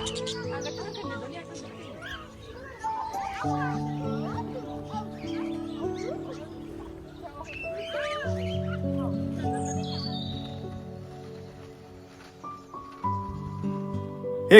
Hey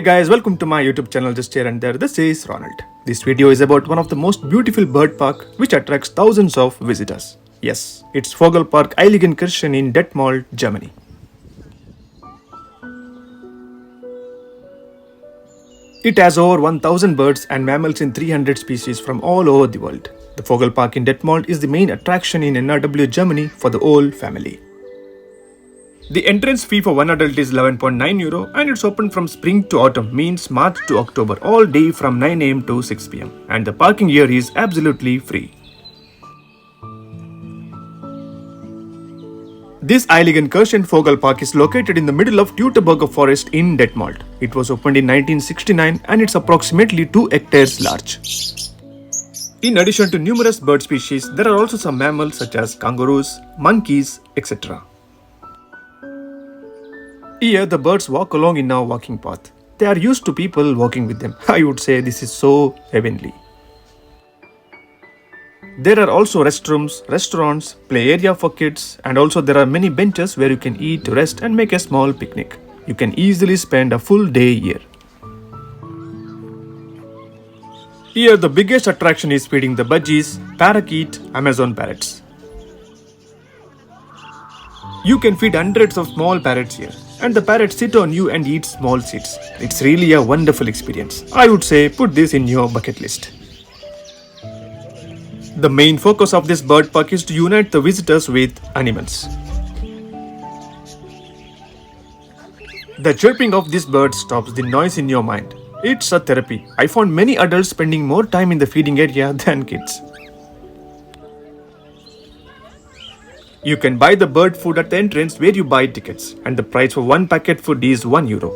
guys, welcome to my YouTube channel Just Here and There. This is Ronald. This video is about one of the most beautiful bird park which attracts thousands of visitors. Yes, it's Vogel Park Heiligenkirchen in Detmold, Germany. It has over 1000 birds and mammals in 300 species from all over the world. The Vogel Park in Detmold is the main attraction in NRW, Germany for the whole family. The entrance fee for one adult is €11.9 and it's open from spring to autumn, means March to October, all day from 9 am to 6 pm. And the parking here is absolutely free. This Heiligenkirchen Vogel Park is located in the middle of Teutoburger Forest in Detmold. It was opened in 1969 and it's approximately 2 hectares large. In addition to numerous bird species, there are also some mammals such as kangaroos, monkeys, etc. Here, the birds walk along in our walking path. They are used to people walking with them. I would say this is so heavenly. There are also restrooms, restaurants, play area for kids, and also there are many benches where you can eat, rest, and make a small picnic. You can easily spend a full day here. Here, the biggest attraction is feeding the budgies, parakeet, Amazon parrots. You can feed hundreds of small parrots here, and the parrots sit on you and eat small seeds. It's really a wonderful experience. I would say put this in your bucket list. The main focus of this bird park is to unite the visitors with animals. The chirping of these birds stops the noise in your mind. It's a therapy. I found many adults spending more time in the feeding area than kids. You can buy the bird food at the entrance where you buy tickets, and the price for one packet food is €1.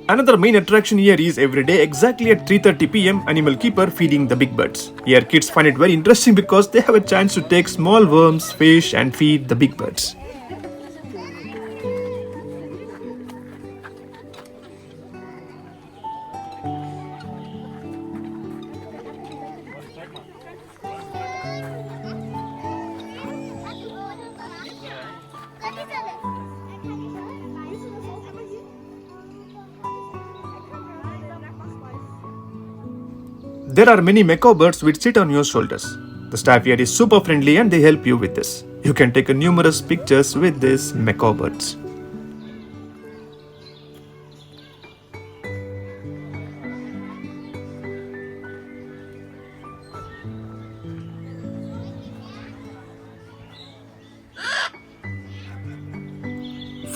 Another main attraction here is every day exactly at 3:30 pm animal keeper feeding the big birds. Here kids find it very interesting because they have a chance to take small worms, fish and feed the big birds. There are many macaw birds which sit on your shoulders. The staff here is super friendly and they help you with this. You can take numerous pictures with these macaw birds.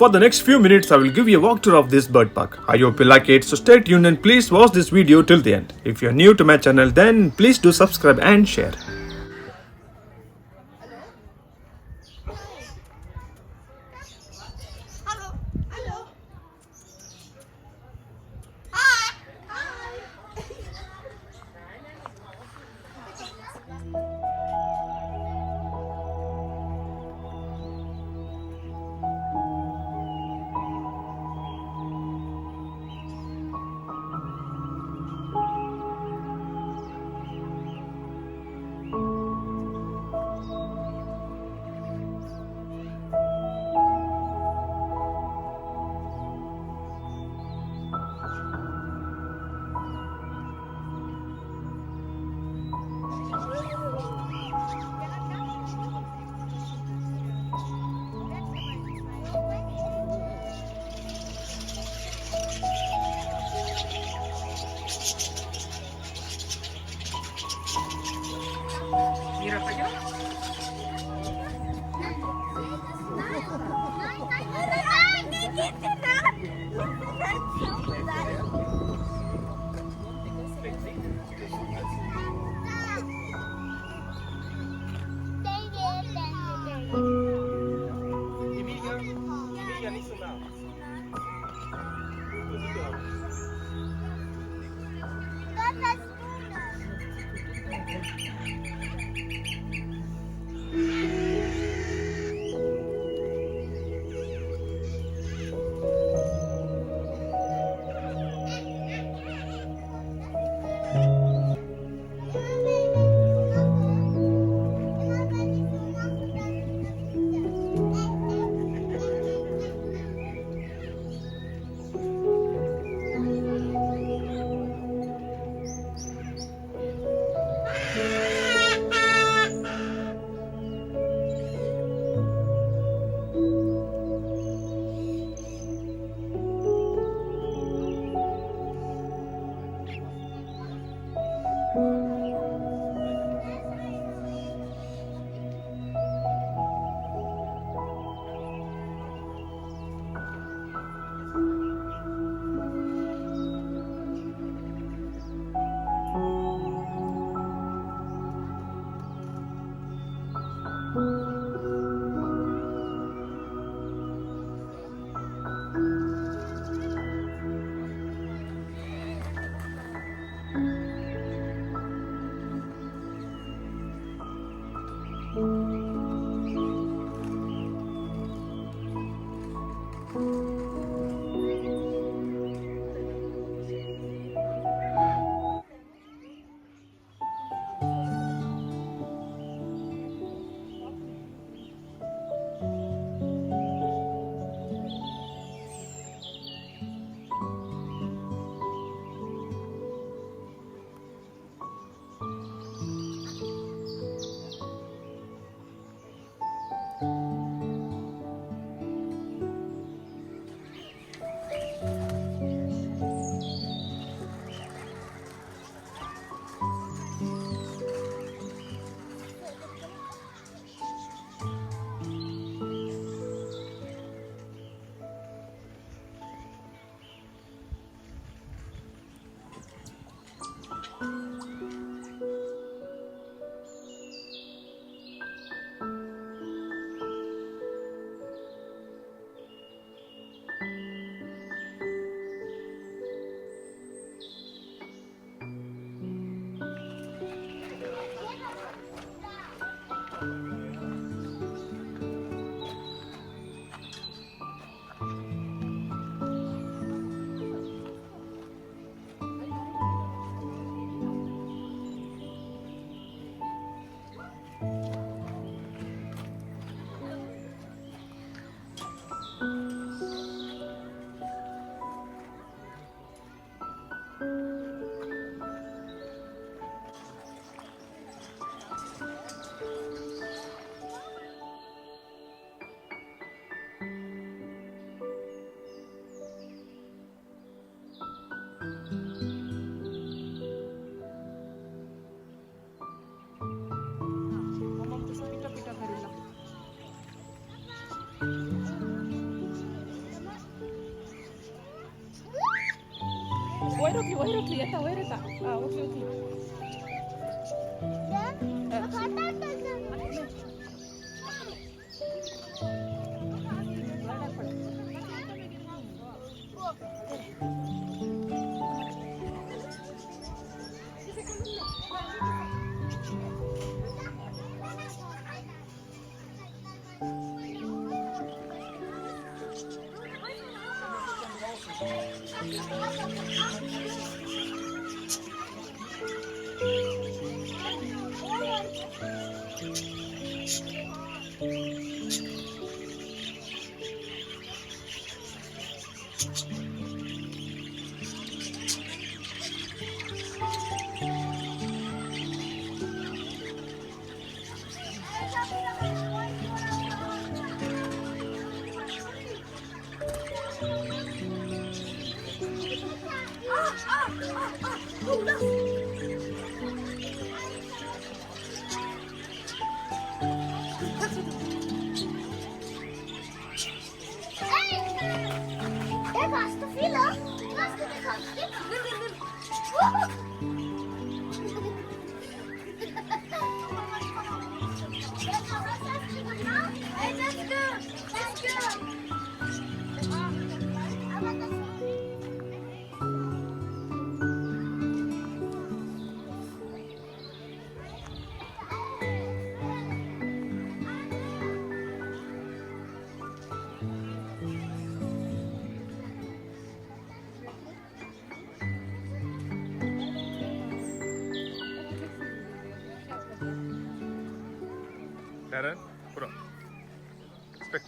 For the next few minutes, I will give you a walkthrough of this bird park. I hope you like it, so stay tuned and please watch this video till the end. If you are new to my channel, then please do subscribe and share. वर उठली आता वर येता उठली उठली Let's go. Aaron, bro. Respect.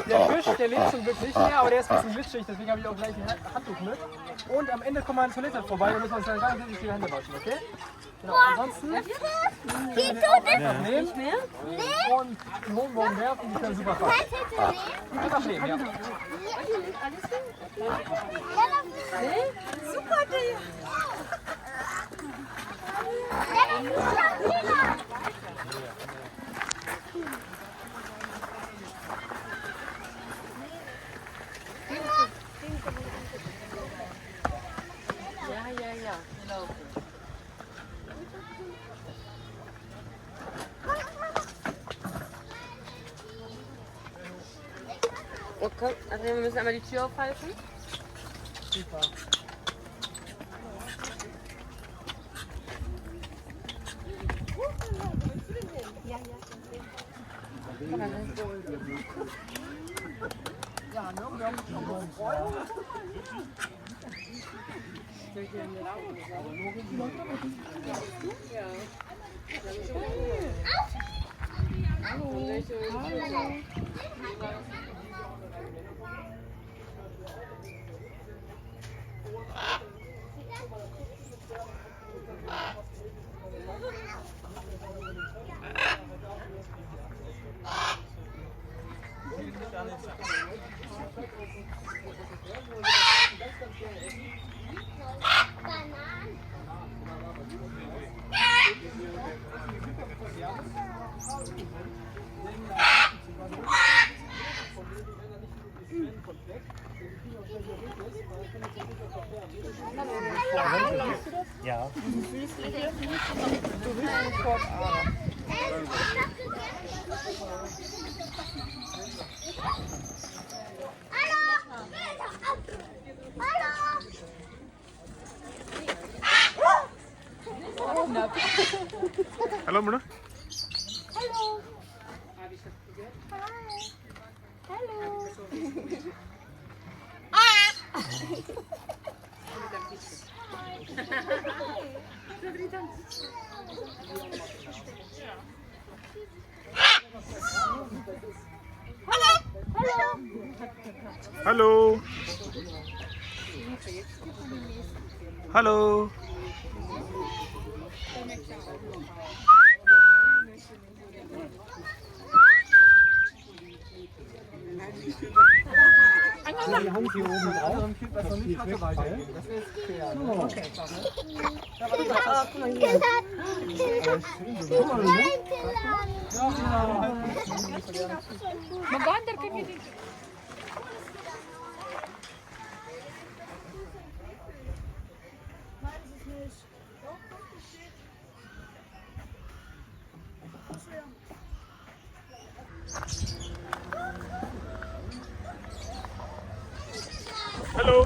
Der Fisch, der lebt zum Glück nicht mehr, aber der ist ein bisschen glitschig, deswegen habe ich auch gleich ein Handtuch mit. Und am Ende kommen wir an die Toilette vorbei, da müssen wir uns dann ganz die Hände waschen, okay? Genau, ansonsten können wir den auch einfach nehmen und den Hohenbogen werfen, die können super fahren. Einfach nehmen, ja. Super, ja, genau. Okay, also wir müssen einmal die Tür aufhalten. Super. Ja, ne? Wir haben uns noch gefreut. Ja. Du willst sofort Hello, Mona. Hallo. Hallo. Hallo. Hallo. Die Hand hier oben drauf. Also ein Kind, was noch nicht hatte, weitergeben. Das wäre jetzt fair. Ne? Okay. Maganda ka dito. Hello.